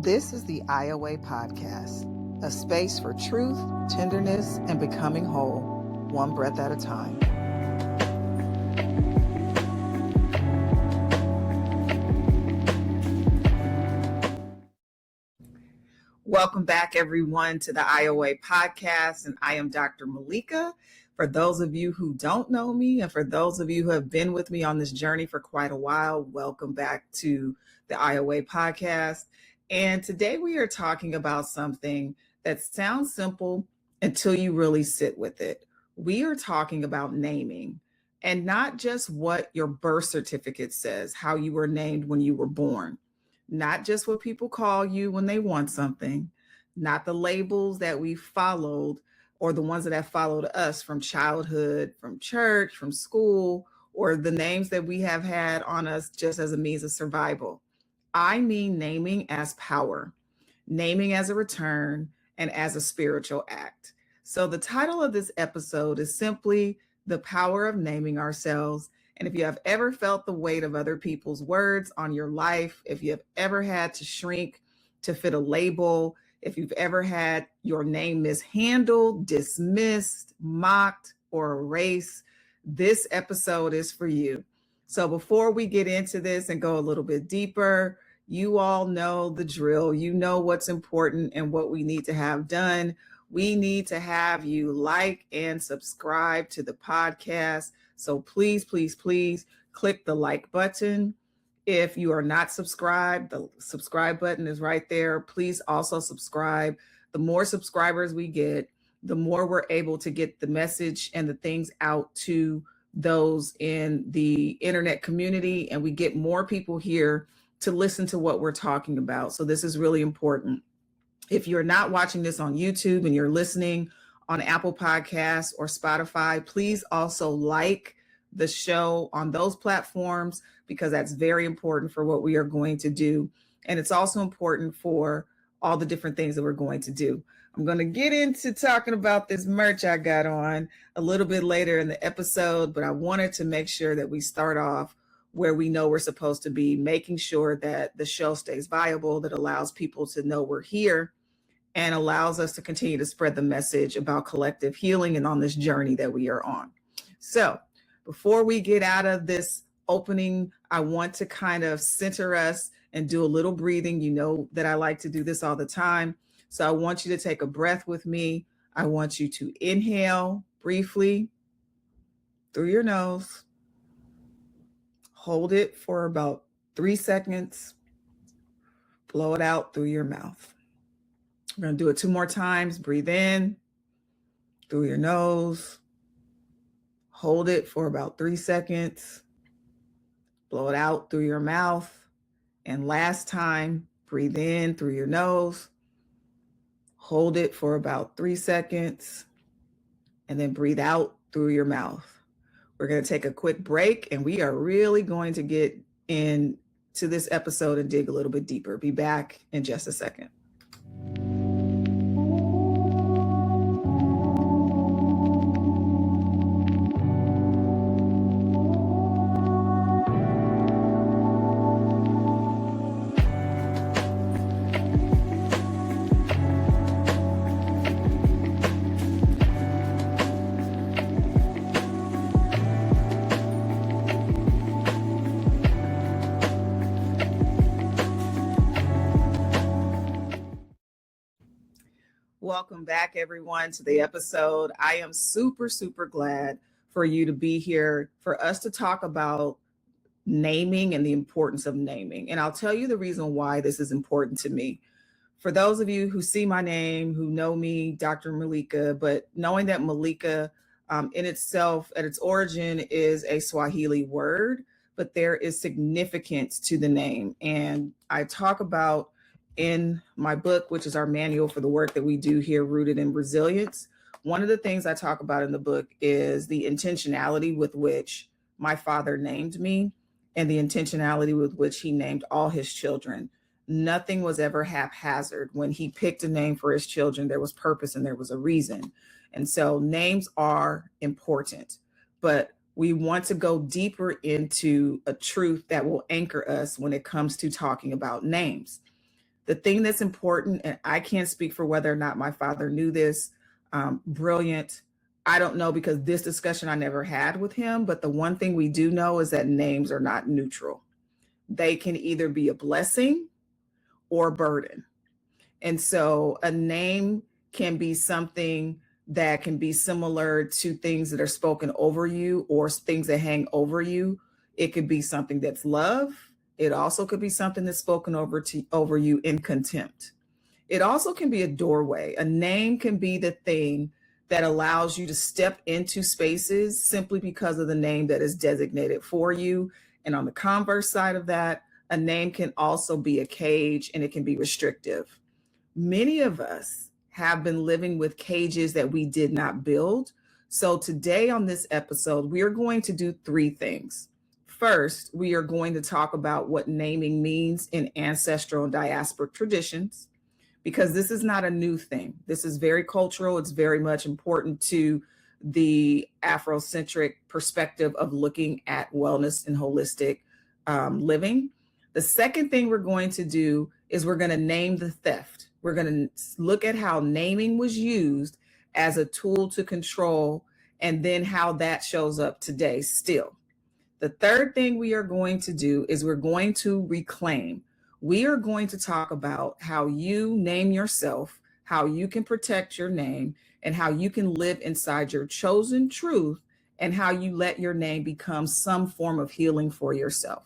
This is the IOA Podcast, a space for truth, tenderness, and becoming whole, one breath at a time. Welcome back, everyone, to the IOA Podcast, and I am Dr. Malika. For those of you who don't know me, and for those of you who have been with me on this journey for quite a while, welcome back to the IOA Podcast. And today we are talking about something that sounds simple until you really sit with it. We are talking about naming, and not just what your birth certificate says, how you were named when you were born, not just what people call you when they want something, not the labels that we followed or the ones that have followed us from childhood, from church, from school, or the names that we have had on us just as a means of survival. I mean naming as power, naming as a return, and as a spiritual act. So the title of this episode is simply The Power of Naming Ourselves. And if you have ever felt the weight of other people's words on your life, if you have ever had to shrink to fit a label, if you've ever had your name mishandled, dismissed, mocked, or erased, this episode is for you. So before we get into this and go a little bit deeper, you all know the drill. You know what's important and what we need to have done. We need to have you like and subscribe to the podcast. So please, please, please click the like button. If you are not subscribed, the subscribe button is right there. Please also subscribe. The more subscribers we get, the more we're able to get the message and the things out to those in the internet community, and we get more people here to listen to what we're talking about. So this is really important. If you're not watching this on YouTube and you're listening on Apple Podcasts or Spotify, please also like the show on those platforms, because that's very important for what we are going to do. And it's also important for all the different things that we're going to do. I'm going to get into talking about this merch I got on a little bit later in the episode, but I wanted to make sure that we start off where we know we're supposed to be, making sure that the show stays viable, that allows people to know we're here and allows us to continue to spread the message about collective healing and on this journey that we are on. So before we get out of this opening, I want to kind of center us and do a little breathing. You know that I like to do this all the time. So I want you to take a breath with me. I want you to inhale briefly through your nose. Hold it for about 3 seconds. Blow it out through your mouth. We're going to do it 2 more times. Breathe in through your nose. Hold it for about 3 seconds. Blow it out through your mouth. And last time, breathe in through your nose. Hold it for about 3 seconds. And then breathe out through your mouth. We're going to take a quick break, and we are really going to get into this episode and dig a little bit deeper. Be back in just a second. Welcome back, everyone, to the episode. I am super, super glad for you to be here, for us to talk about naming and the importance of naming. And I'll tell you the reason why this is important to me. For those of you who see my name, who know me, Dr. Malika, but knowing that Malika in itself, at its origin, is a Swahili word, but there is significance to the name. And I talk about in my book, which is our manual for the work that we do here, Rooted in Resilience. One of the things I talk about in the book is the intentionality with which my father named me and the intentionality with which he named all his children. Nothing was ever haphazard. When he picked a name for his children, there was purpose and there was a reason. And so names are important, but we want to go deeper into a truth that will anchor us when it comes to talking about names. The thing that's important, and I can't speak for whether or not my father knew this, brilliant. I don't know, because this discussion I never had with him, but the one thing we do know is that names are not neutral. They can either be a blessing or a burden. And so a name can be something that can be similar to things that are spoken over you or things that hang over you. It could be something that's love. It also could be something that's spoken over you in contempt. It also can be a doorway. A name can be the thing that allows you to step into spaces simply because of the name that is designated for you. And on the converse side of that, a name can also be a cage, and it can be restrictive. Many of us have been living with cages that we did not build. So today on this episode, we are going to do three things. First, we are going to talk about what naming means in ancestral and diasporic traditions, because this is not a new thing. This is very cultural. It's very much important to the Afrocentric perspective of looking at wellness and holistic living. The second thing we're going to do is we're going to name the theft. We're going to look at how naming was used as a tool to control, and then how that shows up today still. The third thing we are going to do is we're going to reclaim. We are going to talk about how you name yourself, how you can protect your name, and how you can live inside your chosen truth, and how you let your name become some form of healing for yourself.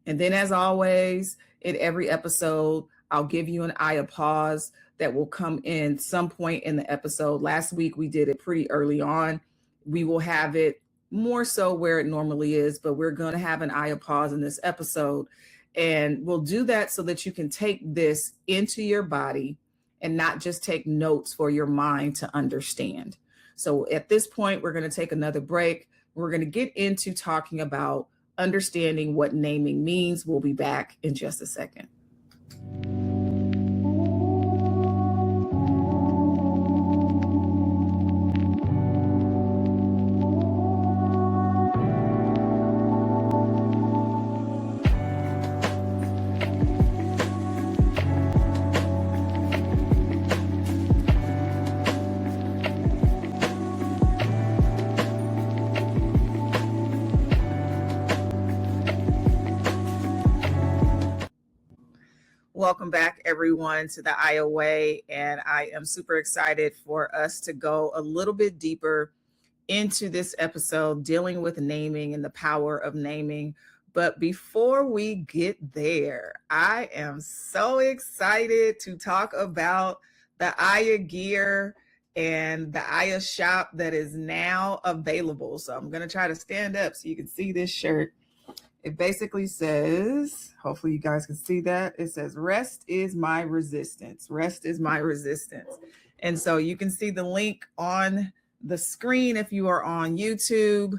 And then, as always, in every episode, I'll give you an eye of pause that will come in some point in the episode. Last week, we did it pretty early on. We will have it more so where it normally is, but we're going to have an eye of pause in this episode. And we'll do that so that you can take this into your body and not just take notes for your mind to understand. So at this point, we're going to take another break. We're going to get into talking about understanding what naming means. We'll be back in just a second. Welcome back, everyone, to the IOA, and I am super excited for us to go a little bit deeper into this episode dealing with naming and the power of naming. But before we get there, I am so excited to talk about the Aya gear and the Aya shop that is now available. So I'm going to try to stand up so you can see this shirt. It basically says, hopefully you guys can see that. It says, rest is my resistance. Rest is my resistance. And so you can see the link on the screen if you are on YouTube,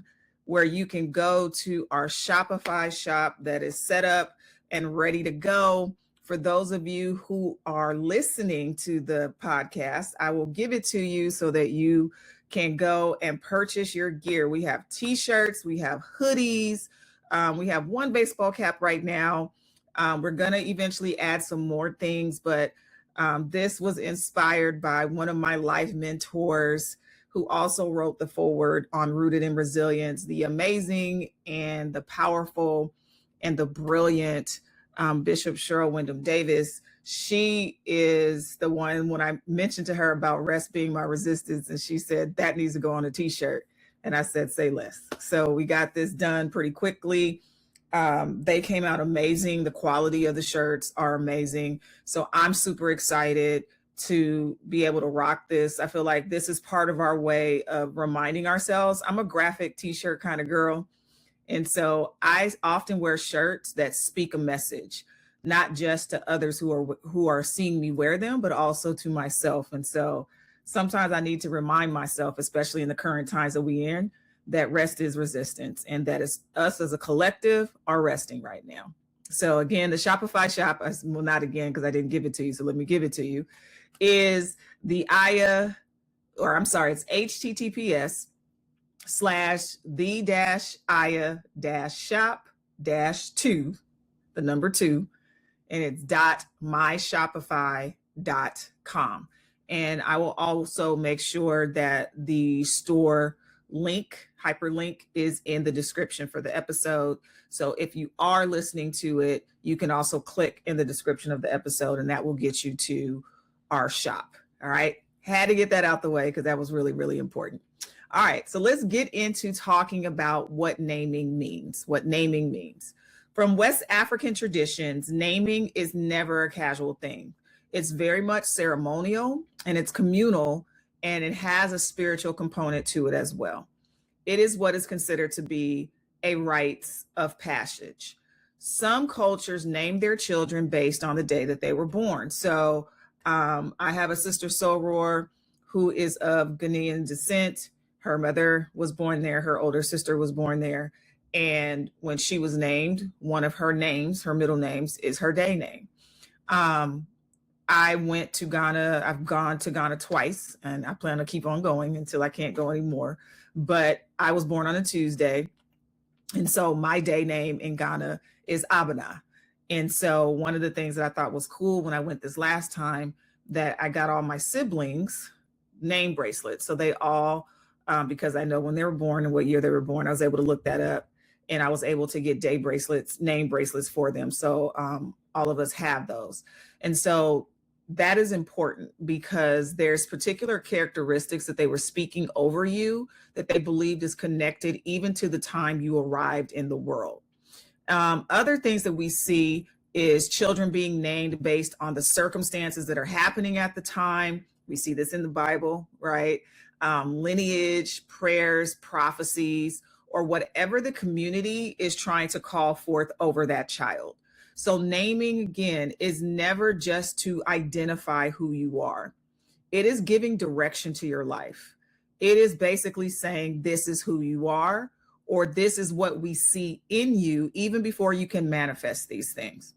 where you can go to our Shopify shop that is set up and ready to go. For those of you who are listening to the podcast, I will give it to you so that you can go and purchase your gear. We have t-shirts, we have hoodies, we have one baseball cap right now. We're going to eventually add some more things, but this was inspired by one of my life mentors who also wrote the foreword on Rooted in Resilience, the amazing and the powerful and the brilliant Bishop Cheryl Wyndham Davis. She is the one, when I mentioned to her about rest being my resistance, and she said, that needs to go on a t-shirt. And I said, say less. So we got this done pretty quickly. They came out amazing. The quality of the shirts are amazing. So I'm super excited to be able to rock this. I feel like this is part of our way of reminding ourselves. I'm a graphic t-shirt kind of girl. And so I often wear shirts that speak a message, not just to others who are seeing me wear them, but also to myself. And so sometimes I need to remind myself, especially in the current times that we're in, that rest is resistance, and that is us as a collective are resting right now. So again, the Shopify shop, well, not again, because I didn't give it to you. So let me give it to you, is the Aya, or I'm sorry, it's https://the-aya-shop-2, the number 2, and it's .myshopify.com. And I will also make sure that the store link, hyperlink, is in the description for the episode. So if you are listening to it, you can also click in the description of the episode, and that will get you to our shop. All right. Had to get that out the way because that was really, really important. All right. So let's get into talking about what naming means. From West African traditions, naming is never a casual thing. It's very much ceremonial, and it's communal, and it has a spiritual component to it as well. It is what is considered to be a rites of passage. Some cultures name their children based on the day that they were born. So I have a sister, Soror, who is of Ghanaian descent. Her mother was born there. Her older sister was born there. And when she was named, one of her names, her middle names, is her day name. I went to Ghana. I've gone to Ghana twice, and I plan to keep on going until I can't go anymore. But I was born on a Tuesday. And so my day name in Ghana is Abana. And so one of the things that I thought was cool when I went this last time, that I got all my siblings name bracelets. So they all, because I know when they were born and what year they were born, I was able to look that up, and I was able to get day bracelets, name bracelets for them. So all of us have those. And so that is important because there's particular characteristics that they were speaking over you that they believed is connected even to the time you arrived in the world. Other things that we see is children being named based on the circumstances that are happening at the time. We see this in the Bible, right? Lineage, prayers, prophecies, or whatever the community is trying to call forth over that child. So naming, again, is never just to identify who you are. It is giving direction to your life. It is basically saying this is who you are, or this is what we see in you even before you can manifest these things.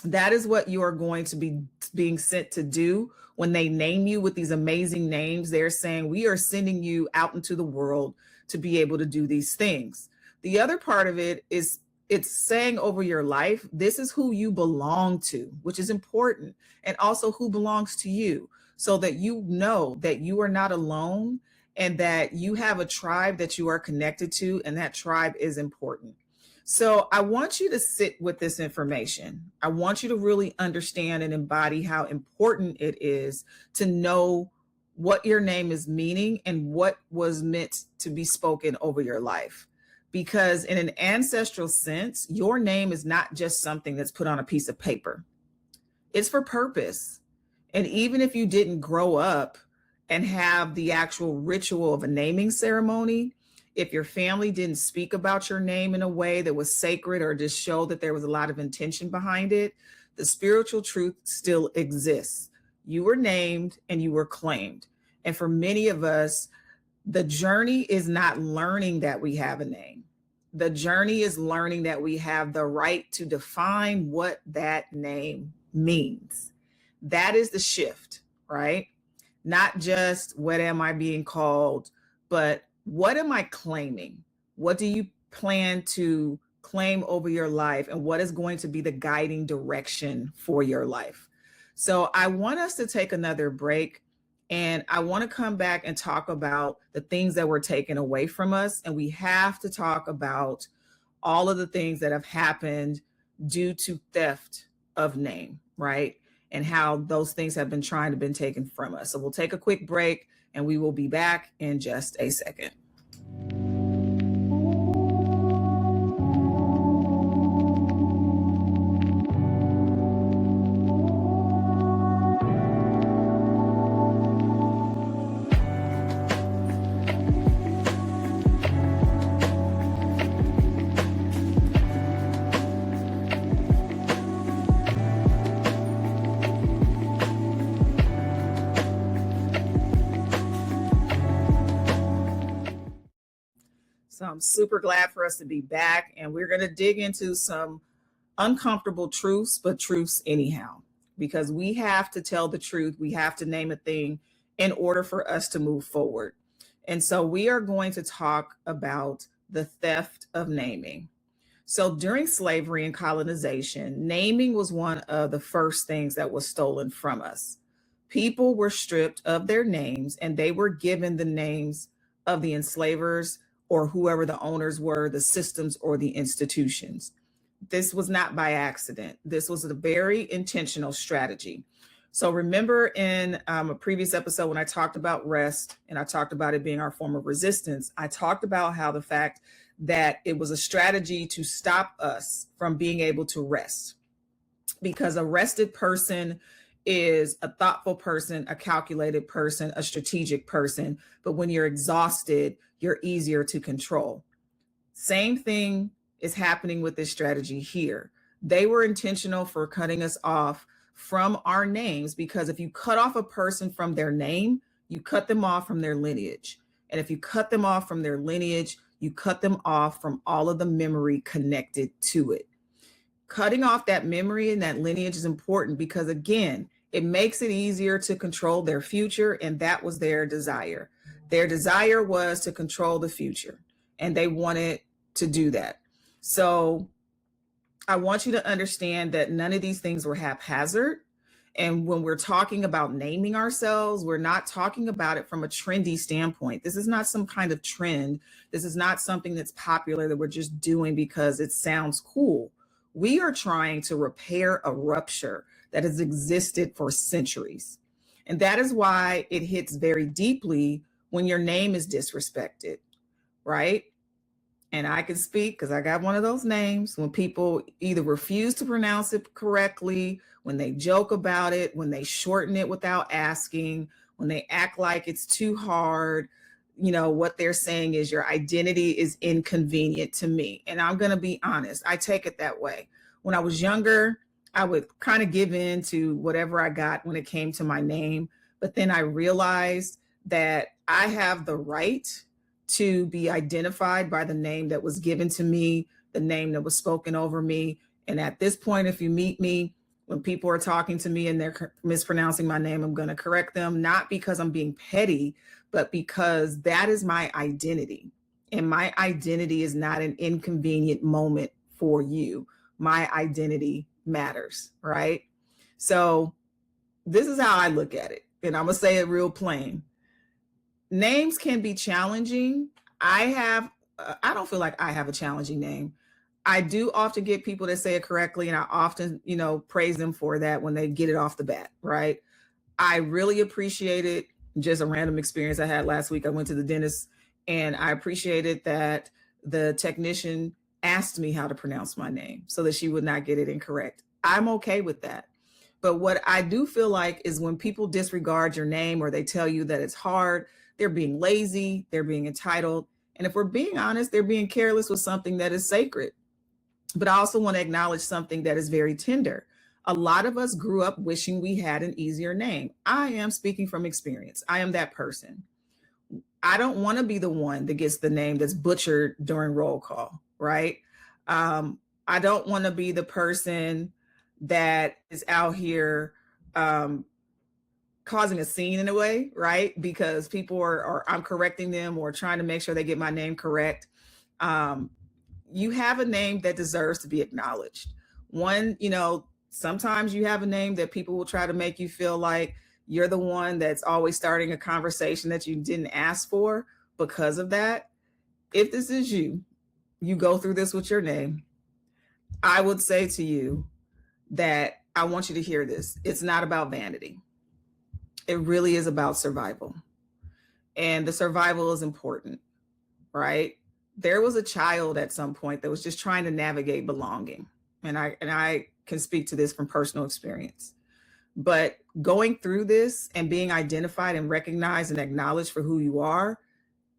That is what you are going to be being sent to do when they name you with these amazing names. They're saying, we are sending you out into the world to be able to do these things. The other part of it is it's saying over your life, this is who you belong to, which is important, and also who belongs to you, so that you know that you are not alone and that you have a tribe that you are connected to, and that tribe is important. So I want you to sit with this information. I want you to really understand and embody how important it is to know what your name is meaning and what was meant to be spoken over your life. Because in an ancestral sense, your name is not just something that's put on a piece of paper. It's for purpose. And even if you didn't grow up and have the actual ritual of a naming ceremony, if your family didn't speak about your name in a way that was sacred or just show that there was a lot of intention behind it, the spiritual truth still exists. You were named and you were claimed. And for many of us, the journey is not learning that we have a name. The journey is learning that we have the right to define what that name means. That is the shift, right? Not just what am I being called, but what am I claiming? What do you plan to claim over your life, and what is going to be the guiding direction for your life? So I want us to take another break, and I want to come back and talk about the things that were taken away from us. And we have to talk about all of the things that have happened due to theft of name, right? And how those things have been taken from us. So we'll take a quick break, and we will be back in just a second. So I'm super glad for us to be back, and we're going to dig into some uncomfortable truths, but truths anyhow, because we have to tell the truth. We have to name a thing in order for us to move forward. And so we are going to talk about the theft of naming. So during slavery and colonization, naming was one of the first things that was stolen from us. People were stripped of their names and they were given the names of the enslavers or whoever the owners were, the systems or the institutions. This was not by accident. This was a very intentional strategy. So remember in a previous episode when I talked about rest and I talked about it being our form of resistance, I talked about how the fact that it was a strategy to stop us from being able to rest, because a rested person is a thoughtful person, a calculated person, a strategic person. But when you're exhausted, you're easier to control. Same thing is happening with this strategy here. They were intentional for cutting us off from our names, because if you cut off a person from their name, you cut them off from their lineage. And if you cut them off from their lineage, you cut them off from all of the memory connected to it. Cutting off that memory and that lineage is important because, again, it makes it easier to control their future. And that was their desire. Their desire was to control the future, and they wanted to do that. So I want you to understand that none of these things were haphazard. And when we're talking about naming ourselves, we're not talking about it from a trendy standpoint. This is not some kind of trend. This is not something that's popular that we're just doing because it sounds cool. We are trying to repair a rupture that has existed for centuries. And that is why it hits very deeply when your name is disrespected, right? And I can speak because I got one of those names. When people either refuse to pronounce it correctly, when they joke about it, when they shorten it without asking, when they act like it's too hard, what they're saying is your identity is inconvenient to me. And I'm going to be honest, I take it that way. When I was younger, I would kind of give in to whatever I got when it came to my name. But then I realized that I have the right to be identified by the name that was given to me, the name that was spoken over me. And at this point, if you meet me, when people are talking to me and they're mispronouncing my name, I'm going to correct them, not because I'm being petty, but because that is my identity. And my identity is not an inconvenient moment for you. My identity matters, right? So this is how I look at it. And I'm going to say it real plain. Names can be challenging. I don't feel like I have a challenging name. I do often get people that say it correctly, and I often, praise them for that when they get it off the bat, right? I really appreciate it. Just a random experience I had last week. I went to the dentist, and I appreciated that the technician asked me how to pronounce my name so that she would not get it incorrect. I'm okay with that. But what I do feel like is when people disregard your name or they tell you that it's hard, they're being lazy, they're being entitled. And if we're being honest, they're being careless with something that is sacred. But I also want to acknowledge something that is very tender. A lot of us grew up wishing we had an easier name. I am speaking from experience. I am that person. I don't want to be the one that gets the name that's butchered during roll call, right? I don't want to be the person that is out here causing a scene in a way, right? Because people are I'm correcting them or trying to make sure they get my name correct. You have a name that deserves to be acknowledged. One, sometimes you have a name that people will try to make you feel like you're the one that's always starting a conversation that you didn't ask for because of that. If this is you go through this with your name, I would say to you that I want you to hear this. It's not about vanity. It really is about survival. And the survival is important, right? There was a child at some point that was just trying to navigate belonging. And I can speak to this from personal experience. But going through this and being identified and recognized and acknowledged for who you are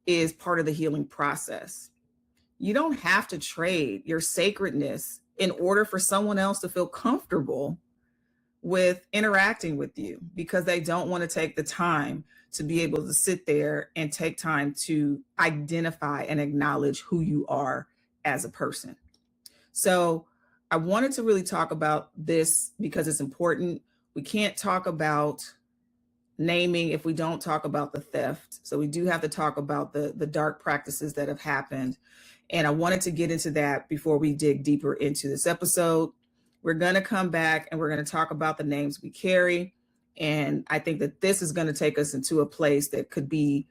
is part of the healing process. You don't have to trade your sacredness in order for someone else to feel comfortable with interacting with you, because they don't want to take the time to be able to sit there and take time to identify and acknowledge who you are as a person. So I wanted to really talk about this because it's important. We can't talk about naming if we don't talk about the theft. So we do have to talk about the dark practices that have happened. And I wanted to get into that before we dig deeper into this episode. We're going to come back and we're going to talk about the names we carry. And I think that this is going to take us into a place that could be,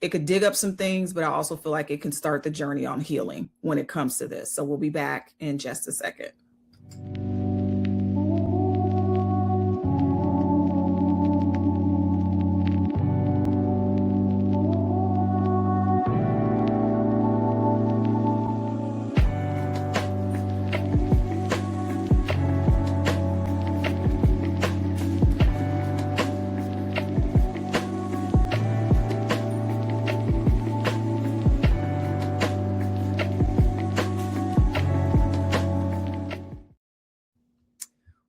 it could dig up some things, but I also feel like it can start the journey on healing when it comes to this. So we'll be back in just a second.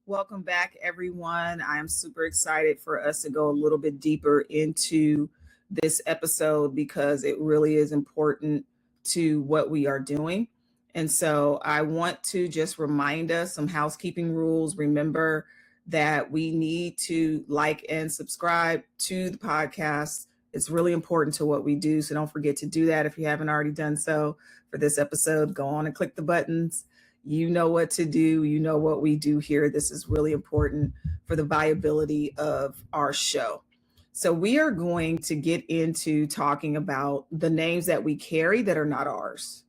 Welcome back, everyone. I am super excited for us to go a little bit deeper into this episode because it really is important to what we are doing. And so I want to just remind us some housekeeping rules. Remember that we need to like and subscribe to the podcast. It's really important to what we do. So don't forget to do that if you haven't already done so. For this episode, go on and click the buttons. You know what to do. You know what we do here. This is really important for the viability of our show. So we are going to get into talking about the names that we carry that are not ours.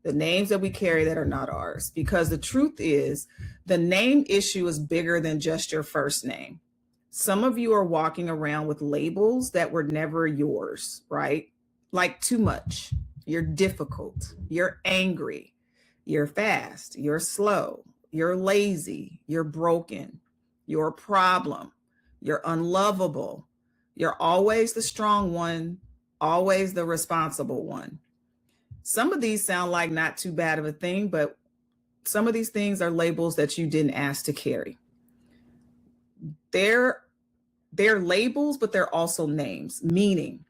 The names that we carry that are not ours. Because the truth is, the name issue is bigger than just your first name. Some of you are walking around with labels that were never yours, right? Like too much. You're difficult. You're angry. You're fast, you're slow, you're lazy, you're broken, you're a problem, you're unlovable, you're always the strong one, always the responsible one. Some of these sound like not too bad of a thing, but some of these things are labels that you didn't ask to carry. They're labels, but they're also names, meaning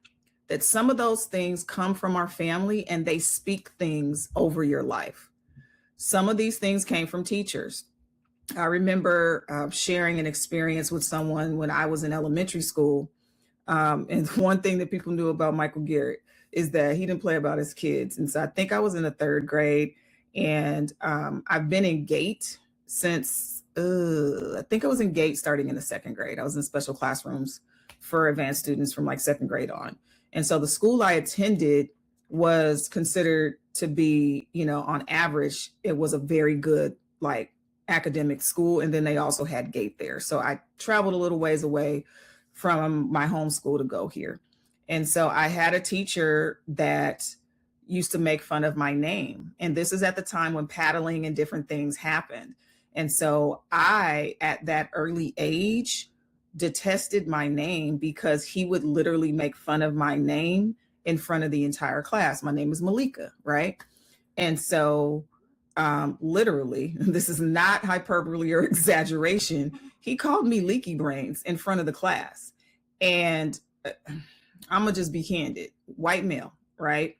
that some of those things come from our family and they speak things over your life. Some of these things came from teachers. I remember sharing an experience with someone when I was in elementary school. And one thing that people knew about Michael Garrett is that he didn't play about his kids. And so I think I was in the third grade, and I've been in GATE since, I think I was in GATE starting in the second grade. I was in special classrooms for advanced students from like second grade on. And so the school I attended was considered to be, on average, it was a very good like academic school. And then they also had GATE there. So I traveled a little ways away from my home school to go here. And so I had a teacher that used to make fun of my name. And this is at the time when paddling and different things happened. And so I, at that early age, detested my name because he would literally make fun of my name in front of the entire class. My name is Malika, right? And so literally, this is not hyperbole or exaggeration, he called me leaky brains in front of the class. And I'm gonna just be candid, white male, right?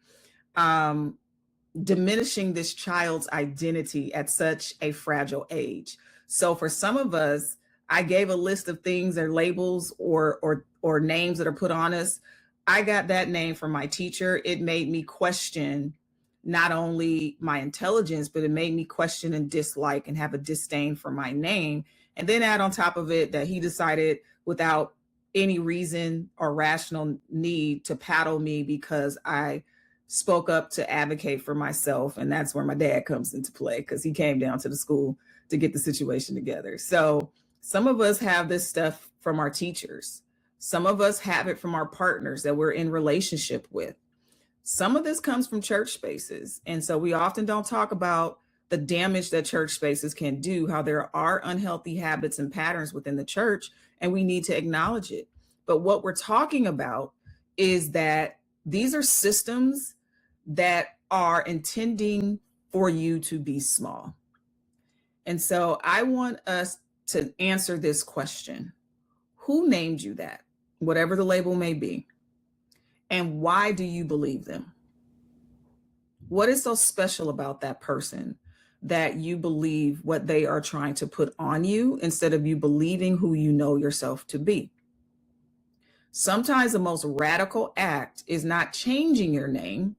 Diminishing this child's identity at such a fragile age. So for some of us, I gave a list of things or labels or names that are put on us. I got that name from my teacher. It made me question not only my intelligence, but it made me question and dislike and have a disdain for my name. And then add on top of it that he decided without any reason or rational need to paddle me because I spoke up to advocate for myself. And that's where my dad comes into play, because he came down to the school to get the situation together. So some of us have this stuff from our teachers. Some of us have it from our partners that we're in relationship with. Some of this comes from church spaces. And so we often don't talk about the damage that church spaces can do, how there are unhealthy habits and patterns within the church, and we need to acknowledge it. But what we're talking about is that these are systems that are intending for you to be small. And so I want us to answer this question. Who named you that? Whatever the label may be. And why do you believe them? What is so special about that person that you believe what they are trying to put on you instead of you believing who you know yourself to be? Sometimes the most radical act is not changing your name.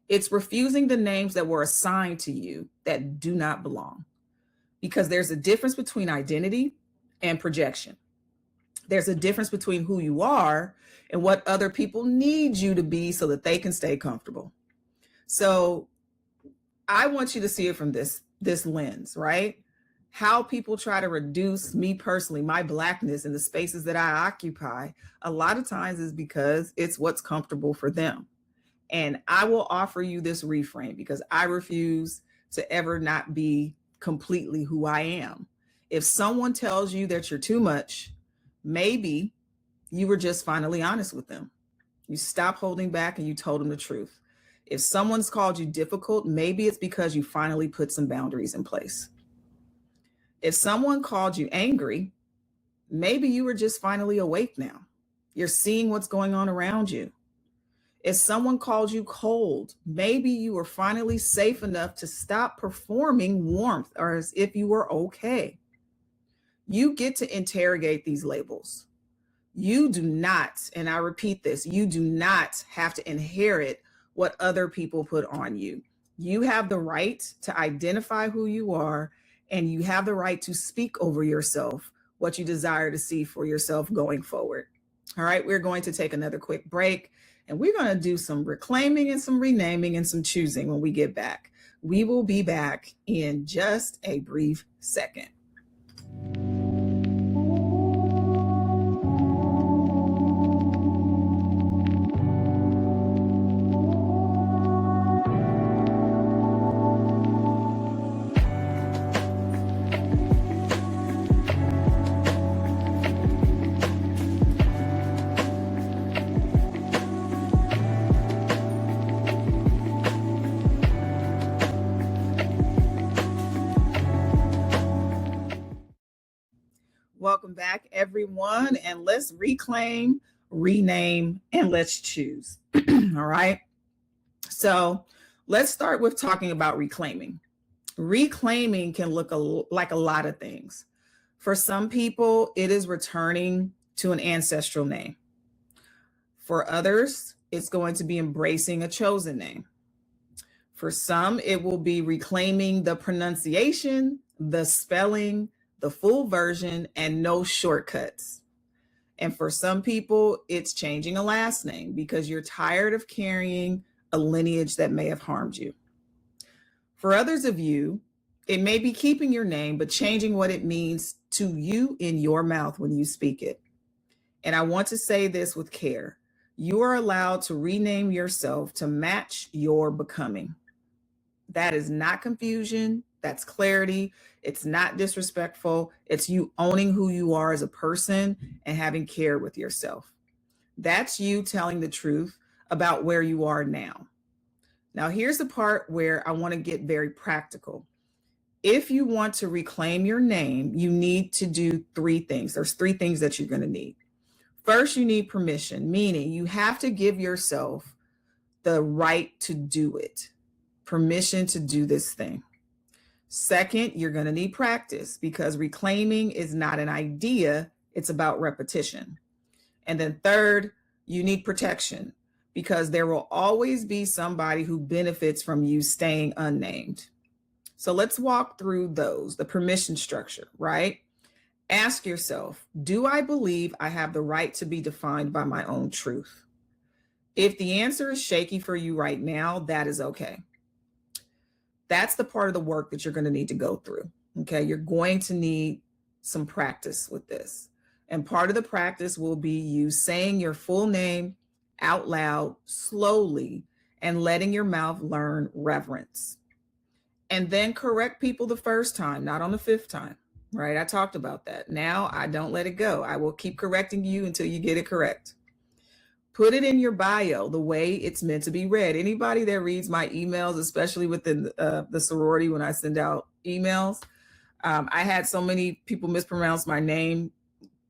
It's refusing the names that were assigned to you that do not belong. Because there's a difference between identity and projection. There's a difference between who you are and what other people need you to be so that they can stay comfortable. So I want you to see it from this lens, right? How people try to reduce me personally, my Blackness, in the spaces that I occupy, a lot of times is because it's what's comfortable for them. And I will offer you this reframe because I refuse to ever not be completely who I am. If someone tells you that you're too much, maybe you were just finally honest with them. You stopped holding back and you told them the truth. If someone's called you difficult, maybe it's because you finally put some boundaries in place. If someone called you angry, maybe you were just finally awake now. You're seeing what's going on around you. If someone called you cold, maybe you were finally safe enough to stop performing warmth or as if you were okay. You get to interrogate these labels. You do not, and I repeat this, you do not have to inherit what other people put on you. You have the right to identify who you are, and you have the right to speak over yourself, what you desire to see for yourself going forward. All right, we're going to take another quick break, and we're going to do some reclaiming and some renaming and some choosing when we get back. We will be back in just a brief second. Welcome back, everyone, and let's reclaim, rename, and let's choose. All right. So let's start with talking about reclaiming. Reclaiming can look like a lot of things. For some people, it is returning to an ancestral name. For others, it's going to be embracing a chosen name. For some, it will be reclaiming the pronunciation, the spelling, the full version, and no shortcuts. And for some people, it's changing a last name because you're tired of carrying a lineage that may have harmed you. For others of you, it may be keeping your name, but changing what it means to you in your mouth when you speak it. And I want to say this with care. You are allowed to rename yourself to match your becoming. That is not confusion. That's clarity. It's not disrespectful. It's you owning who you are as a person and having care with yourself. That's you telling the truth about where you are now. Now, here's the part where I want to get very practical. If you want to reclaim your name, you need to do three things. There's three things that you're going to need. First, you need permission, meaning you have to give yourself the right to do it. Permission to do this thing. Second, you're going to need practice because reclaiming is not an idea, it's about repetition. And then third, you need protection because there will always be somebody who benefits from you staying unnamed. So let's walk through those, the permission structure, right? Ask yourself, do I believe I have the right to be defined by my own truth? If the answer is shaky for you right now, that is okay. That's the part of the work that you're going to need to go through. Okay. You're going to need some practice with this. And part of the practice will be you saying your full name out loud, slowly, and letting your mouth learn reverence. And then correct people the first time, not on the fifth time, right? I talked about that. Now I don't let it go. I will keep correcting you until you get it correct. Put it in your bio the way it's meant to be read. Anybody that reads my emails, especially within the sorority when I send out emails, I had so many people mispronounce my name,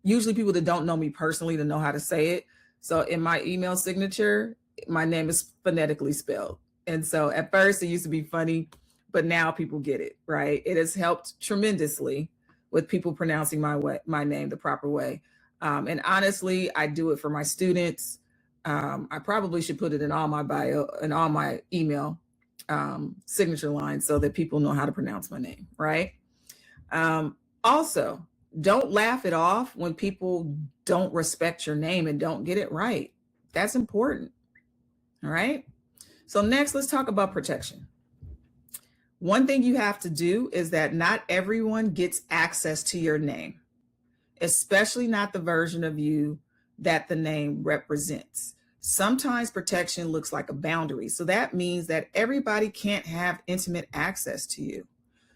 usually people that don't know me personally to know how to say it. So in my email signature, my name is phonetically spelled. And so at first it used to be funny, but now people get it, right? It has helped tremendously with people pronouncing my name the proper way. And honestly, I do it for my students. I probably should put it in all my bio and all my email signature lines so that people know how to pronounce my name, right? Also, don't laugh it off when people don't respect your name and don't get it right. That's important. All right. So, next, let's talk about protection. One thing you have to do is that not everyone gets access to your name, especially not the version of you that the name represents. Sometimes protection looks like a boundary. So that means that everybody can't have intimate access to you.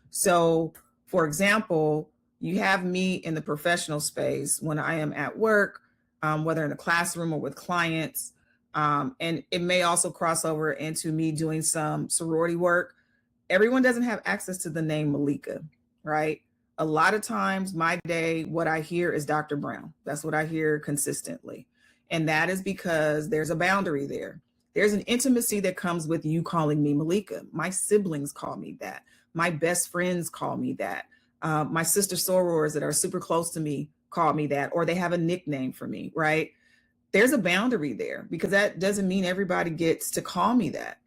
So, for example, you have me in the professional space when I am at work, whether in the classroom or with clients. And it may also cross over into me doing some sorority work. Everyone doesn't have access to the name Malika, right? A lot of times, my day, what I hear is Dr. Brown. That's what I hear consistently. And that is because there's a boundary there. There's an intimacy that comes with you calling me Malika. My siblings call me that. My best friends call me that. My sister sorors that are super close to me call me that, or they have a nickname for me, right? There's a boundary there because that doesn't mean everybody gets to call me that.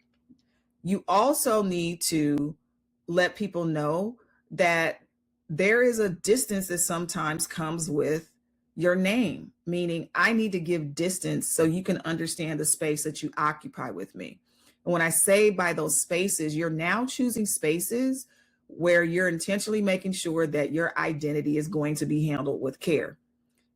You also need to let people know that there is a distance that sometimes comes with your name, meaning I need to give distance so you can understand the space that you occupy with me. And when I say by those spaces, you're now choosing spaces where you're intentionally making sure that your identity is going to be handled with care.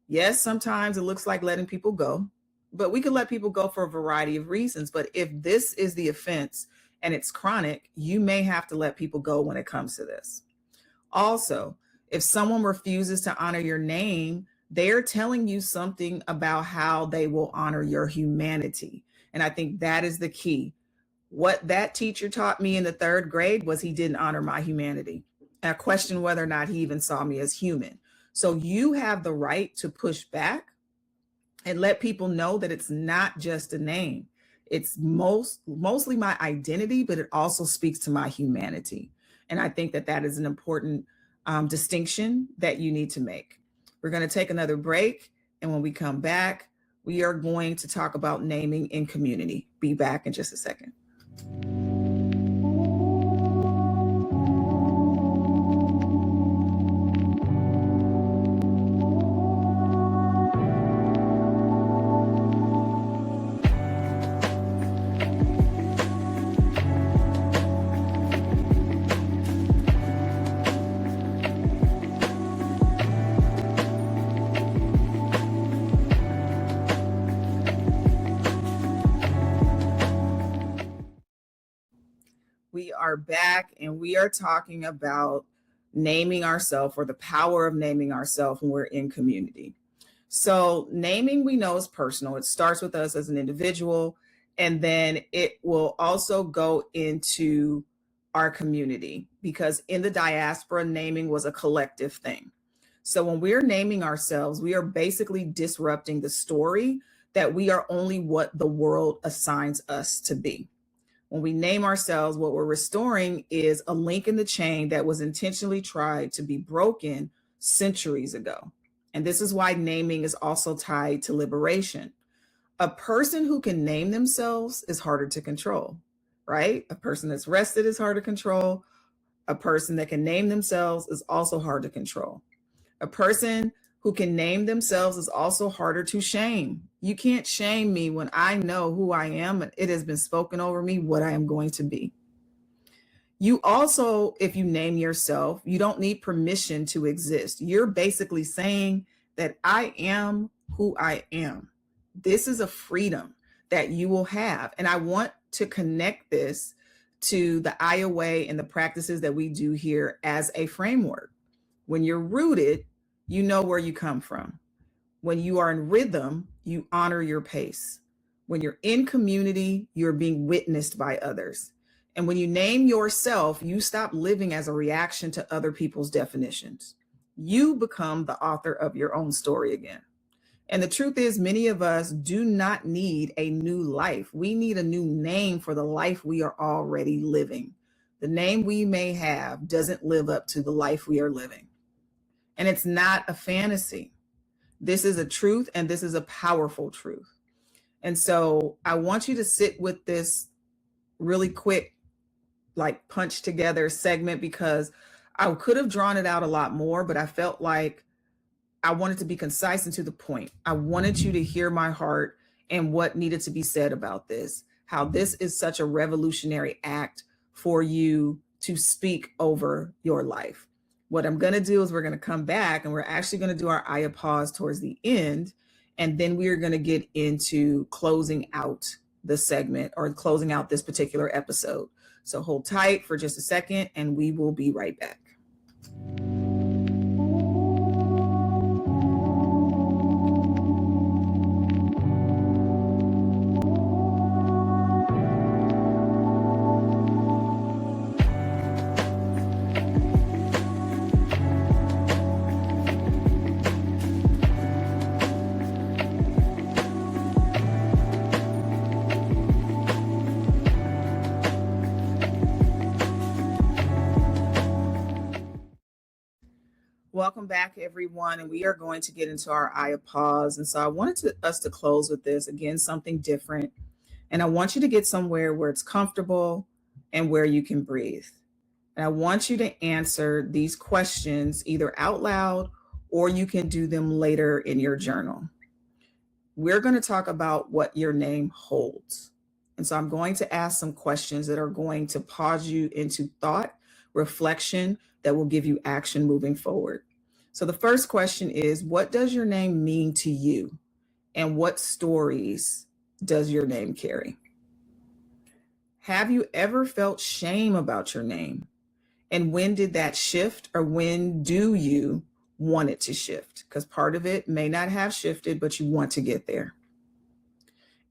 Yes, sometimes it looks like letting people go, but we can let people go for a variety of reasons. But if this is the offense and it's chronic, you may have to let people go when it comes to this. Also, if someone refuses to honor your name, they're telling you something about how they will honor your humanity. And I think that is the key. What that teacher taught me in the 3rd grade was he didn't honor my humanity. And I questioned whether or not he even saw me as human. So you have the right to push back and let people know that it's not just a name. It's mostly my identity, but it also speaks to my humanity. And I think that that is an important distinction that you need to make. We're going to take another break. And when we come back, we are going to talk about naming in community. Be back in just a second. We are back and we are talking about naming ourselves, or the power of naming ourselves when we're in community. So naming, we know, is personal. It starts with us as an individual, and then it will also go into our community, because in the diaspora, naming was a collective thing. So when we're naming ourselves, we are basically disrupting the story that we are only what the world assigns us to be. When we name ourselves, what we're restoring is a link in the chain that was intentionally tried to be broken centuries ago. And this is why naming is also tied to liberation. A person who can name themselves is harder to control, right? A person that's rested is hard to control. A person that can name themselves is also hard to control. A person who can name themselves is also harder to shame. You can't shame me when I know who I am and it has been spoken over me what I am going to be. You also, if you name yourself, you don't need permission to exist. You're basically saying that I am who I am. This is a freedom that you will have. And I want to connect this to the IOA and the practices that we do here as a framework. When you're rooted, you know where you come from. When you are in rhythm, you honor your pace. When you're in community, you're being witnessed by others. And when you name yourself, you stop living as a reaction to other people's definitions. You become the author of your own story again. And the truth is, many of us do not need a new life. We need a new name for the life we are already living. The name we may have doesn't live up to the life we are living. And it's not a fantasy. This is a truth, and this is a powerful truth. And so I want you to sit with this really quick, like punch together segment, because I could have drawn it out a lot more, but I felt like I wanted to be concise and to the point. I wanted you to hear my heart and what needed to be said about this, how this is such a revolutionary act for you to speak over your life. What I'm going to do is we're going to come back and we're actually going to do our Aya pause towards the end. And then we are going to get into closing out the segment or closing out this particular episode. So hold tight for just a second and we will be right back. Welcome back, everyone, and we are going to get into our Aya pause. And so I wanted us to close with this, again, something different. And I want you to get somewhere where it's comfortable and where you can breathe. And I want you to answer these questions either out loud or you can do them later in your journal. We're going to talk about what your name holds. And so I'm going to ask some questions that are going to pause you into thought, reflection, that will give you action moving forward. So the first question is, what does your name mean to you? And what stories does your name carry? Have you ever felt shame about your name? And when did that shift, or when do you want it to shift? Because part of it may not have shifted, but you want to get there.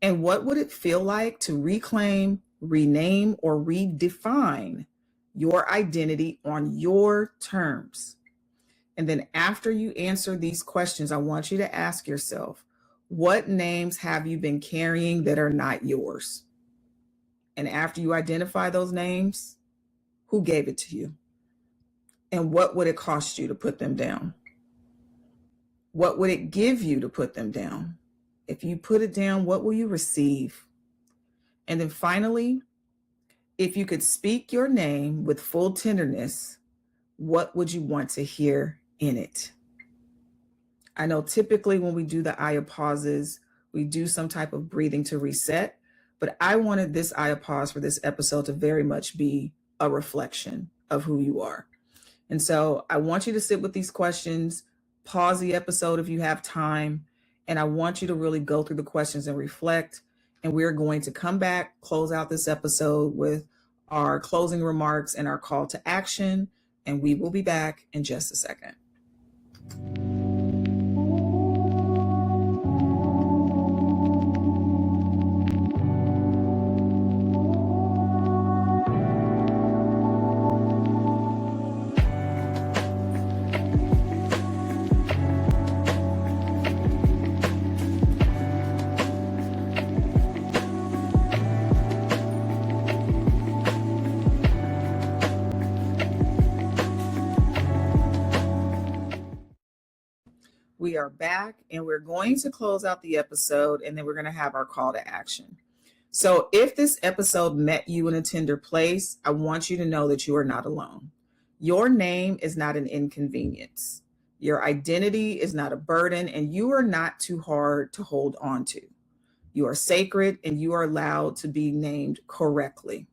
And what would it feel like to reclaim, rename, or redefine your identity on your terms? And then after you answer these questions, I want you to ask yourself, what names have you been carrying that are not yours? And after you identify those names, who gave it to you? And what would it cost you to put them down? What would it give you to put them down? If you put it down, what will you receive? And then finally, if you could speak your name with full tenderness, what would you want to hear in it? I know typically when we do the Aya pauses, we do some type of breathing to reset, but I wanted this Aya pause for this episode to very much be a reflection of who you are. And so I want you to sit with these questions, pause the episode if you have time, and I want you to really go through the questions and reflect. And we're going to come back, close out this episode with our closing remarks and our call to action. And we will be back in just a second. We are back and we're going to close out the episode and then we're going to have our call to action. So if this episode met you in a tender place, I want you to know that you are not alone. Your name is not an inconvenience. Your identity is not a burden, and you are not too hard to hold on to. You are sacred and you are allowed to be named correctly.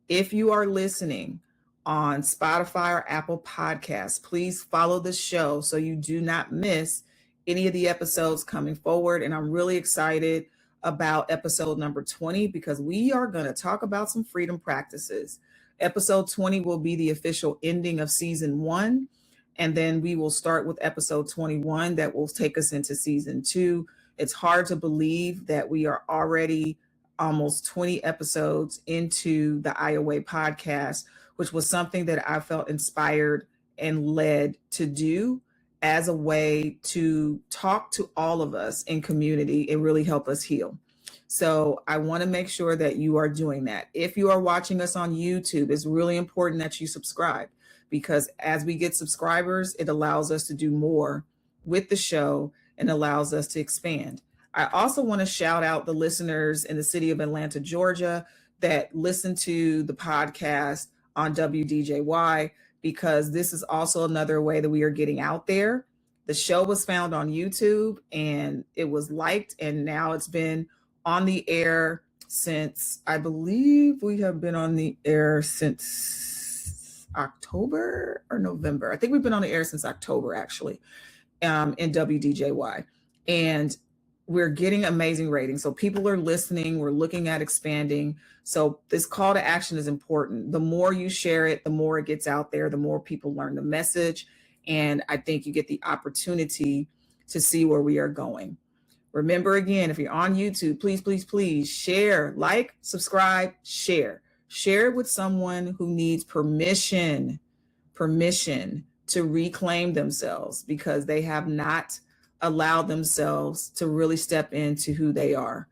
If you are listening on Spotify or Apple Podcasts, please follow the show so you do not miss any of the episodes coming forward. And I'm really excited about episode number 20 because we are going to talk about some freedom practices. Episode 20 will be the official ending of season 1. And then we will start with episode 21 that will take us into season 2. It's hard to believe that we are already almost 20 episodes into the Iowa podcast, which was something that I felt inspired and led to do as a way to talk to all of us in community and really help us heal. So I want to make sure that you are doing that. If you are watching us on YouTube, it's really important that you subscribe, because as we get subscribers, it allows us to do more with the show and allows us to expand. I also want to shout out the listeners in the city of Atlanta, Georgia, that listen to the podcast on WDJY, because this is also another way that we are getting out there. The show was found on YouTube and it was liked, and now it's been on the air since, I believe we have been on the air since October or November. I think we've been on the air since October, actually, in WDJY. And we're getting amazing ratings. So people are listening. We're looking at expanding. So this call to action is important. The more you share it, the more it gets out there, the more people learn the message. And I think you get the opportunity to see where we are going. Remember, again, if you're on YouTube, please, please, please share, like, subscribe, share. Share it with someone who needs permission to reclaim themselves, because they have not allowed themselves to really step into who they are.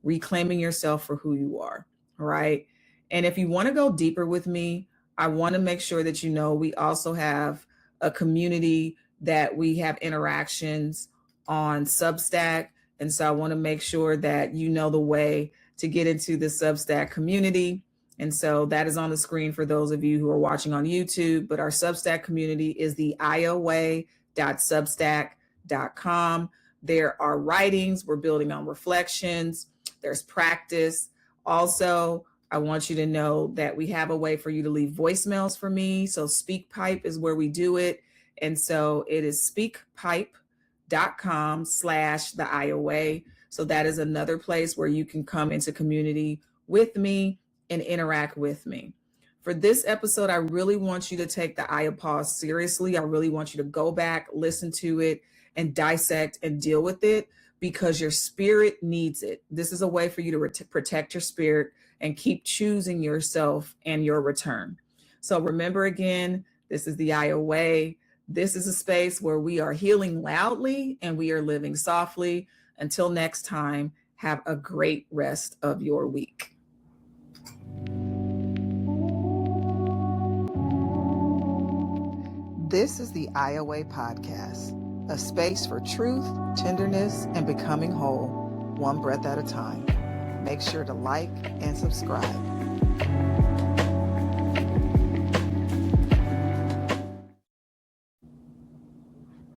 Reclaiming yourself for who you are, right? And if you want to go deeper with me, I want to make sure that you know we also have a community that we have interactions on Substack. And so I want to make sure that you know the way to get into the Substack community. And so that is on the screen for those of you who are watching on YouTube. But our Substack community is the ioway.substack.com. There are writings. We're building on reflections. There's practice. Also, I want you to know that we have a way for you to leave voicemails for me. So SpeakPipe is where we do it. And so it is speakpipe.com/theIOA. So that is another place where you can come into community with me and interact with me. For this episode, I really want you to take the IAPause seriously. I really want you to go back, listen to it, and dissect and deal with it, because your spirit needs it. This is a way for you to protect your spirit and keep choosing yourself and your return. So remember, again, this is the IOA. This is a space where we are healing loudly and we are living softly. Until next time, have a great rest of your week. This is the IOA Podcast, a space for truth, tenderness, and becoming whole, one breath at a time. Make sure to like and subscribe.